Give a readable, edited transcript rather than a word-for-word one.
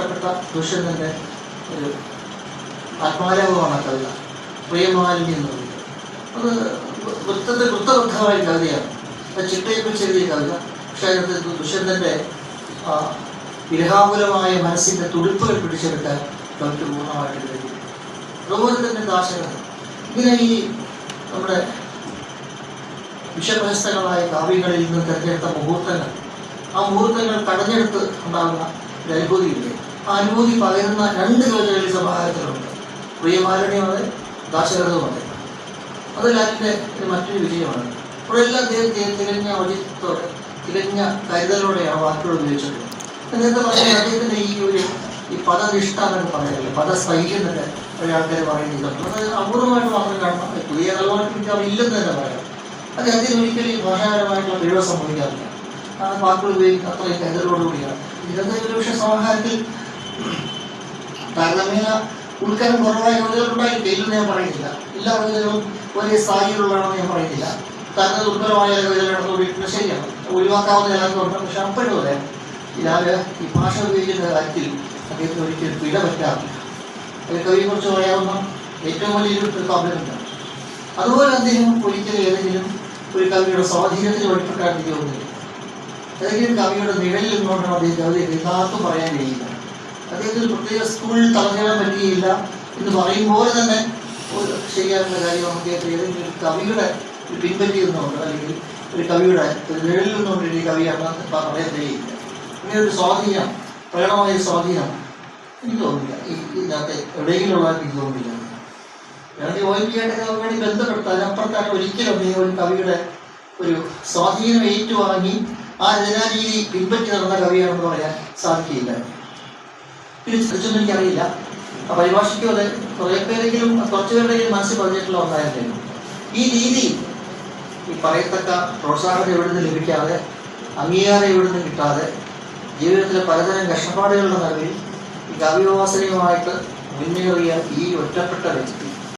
ഇഷ്ടപ്പെട്ട ദുഷ്യന്തൻ്റെ ഒരു ആത്മാരാഗമാണ് ആ കവിത, പ്രിയമാലിനി എന്ന് പറയുന്നത്. അത് വൃത്തബദ്ധമായ കവിതയാണ്. അത് ചിട്ടയെക്കുറിച്ച് എഴുതിയ കവിത. പക്ഷേ അതിനകത്ത് ദുഷ്യന്തൻ്റെ വിരഹാകുലമായ മനസ്സിൻ്റെ തുടിപ്പുകൾ പിടിച്ചെടുക്കാൻ കവിക്ക് പൂർണ്ണമായിട്ട് കഴിയും. അതുപോലെ തന്നെ ദാശരഥൻ. ഇങ്ങനെ ഈ നമ്മുടെ വിഷപ്രശസ്തങ്ങളായ കാവ്യങ്ങളിൽ നിന്ന് തിരഞ്ഞെടുത്ത മുഹൂർത്തങ്ങൾ, ആ മുഹൂർത്തങ്ങൾ കടഞ്ഞെടുത്ത് ഉണ്ടാകുന്ന ഒരു അനുഭൂതിയില്ലേ, ആ അനുഭൂതി പകരുന്ന രണ്ട് കവിതകളിൽ സമാഹാരത്തിലുണ്ട്. പ്രിയമാലിനിയും അതെ, ദാശരഥവും അതെ. അത് ലാലിൻ്റെ മറ്റൊരു വിജയമാണ്. ഇവിടെയെല്ലാം അദ്ദേഹം തികഞ്ഞ ഔചിത്യത്തോടെ, തികഞ്ഞ കരുതലോടെയാണ് വാക്കുകൾ ഉപയോഗിച്ചിട്ടുള്ളത്. നേരത്തെ പറഞ്ഞാൽ അദ്ദേഹത്തിൻ്റെ ഈ പദനിഷ്ഠ എന്നൊക്കെ പറയുന്നില്ല, പദസ്ഥൈര്യം എന്നൊക്കെ ഒരു ആൾക്കാർ പറയുന്നില്ല. അത് അപൂർവമായിട്ട് മാത്രം കാണണം. പുതിയ തലമുറയ്ക്ക് അവരില്ലെന്ന് തന്നെ പറയാം. അത് അദ്ദേഹം ഒരിക്കലും ഭാഷാപരമായിട്ടുള്ള പിഴവ് സംഭവിക്കാറില്ല. ആ വാക്കുകൾ ഉപയോഗിക്കുന്ന അത്രയും കരുതലോടുകൂടിയാണ്. ഇതൊക്കെ ഒരുപക്ഷെ സമാഹാരത്തിൽ താരതമ്യേന ഉൾക്കാരം കുറവായ കവിതകളുണ്ടായിരിക്കും, ഇല്ലെന്ന് ഞാൻ പറയുന്നില്ല. എല്ലാ കവിതകളും ഒരേ സ്ഥായിലുള്ളതാണെന്ന് ഞാൻ പറയുന്നില്ല. കാരണം ദുർബലമായ കവിതകളാണെന്ന് ശരിയാണ്, ഒഴിവാക്കാവുന്ന എല്ലാവർക്കും. പക്ഷെ അപ്പോഴും അതെ, ഇല്ലാതെ ഈ ഭാഷ ഉപയോഗിക്കുന്ന കാര്യത്തിൽ അദ്ദേഹത്തിന് ഒരിക്കലും പിഴ പറ്റാറില്ല. അത് കവിയെക്കുറിച്ച് പറയാവുന്ന ഏറ്റവും വലിയൊരു കോംപ്ലിമെൻ്റാണ്. അതുപോലെ അദ്ദേഹം ഒരിക്കലും ഏതെങ്കിലും ഒരു കവിയുടെ സ്വാധീനത്തിന് വഴിപ്പെട്ടാൽ എനിക്ക് തോന്നുന്നില്ല. ഏതെങ്കിലും കവിയുടെ നിഴലിൽ നിന്നുകൊണ്ടാണ് അദ്ദേഹം കവിത യഥാർത്ഥം പറയാൻ കഴിയില്ല. അദ്ദേഹത്തിന് പ്രത്യേക സ്കൂളിൽ തളർന്നിടാൻ പറ്റുകയില്ല എന്ന് പറയുമ്പോൾ തന്നെ ഒരു ശരിയാകുന്ന കാര്യമാണ്. അദ്ദേഹത്തിന് ഏതെങ്കിലും ഒരു കവിയുടെ ഒരു പിൻപറ്റി നിന്നുകൊണ്ട്, അല്ലെങ്കിൽ ഒരു കവിയുടെ ഒരു നിഴലിൽ നിന്നുകൊണ്ട് ഈ കവിയാണെന്ന് പറയാൻ കഴിയില്ല. ഇങ്ങനെ ഒരു സ്വാധീനം, പ്രകടമായ സ്വാധീനം എനിക്ക് തോന്നുന്നില്ല ഇതിനകത്ത് എവിടെയെങ്കിലും ഉള്ള എനിക്ക് തോന്നുന്നില്ല. വേണമെങ്കിൽ ONV-ആയിട്ട് വേണ്ടി ബന്ധപ്പെടുത്താൻ അപ്പുറത്താണ് ഒരിക്കലും ഒരു കവിയുടെ ഒരു സ്വാധീനം ഏറ്റുവാങ്ങി ആ രചനാരീതി പിൻപറ്റി നടന്ന കവിയാണെന്ന് പറയാൻ സാധിക്കില്ല. ഇത് തിരിച്ചൊന്നും എനിക്കറിയില്ല. ആ പരിഭാഷയ്ക്കും അത് കുറേ പേരെങ്കിലും കുറച്ച് പേരുടെയും മനസ്സിൽ പറഞ്ഞിട്ടുള്ള ഒന്നായിരുന്നു. ഈ രീതി ഈ പറയത്തക്ക പ്രോത്സാഹനം എവിടുന്ന് ലഭിക്കാതെ, അംഗീകാരം എവിടുന്ന് കിട്ടാതെ, ജീവിതത്തിലെ പലതരം കഷ്ടപ്പാടുകളുടെ നടുവിൽ ഈ കാവ്യോപാസനയുമായിട്ട് മുന്നേറിയ ഈ ഒറ്റപ്പെട്ട വ്യക്തി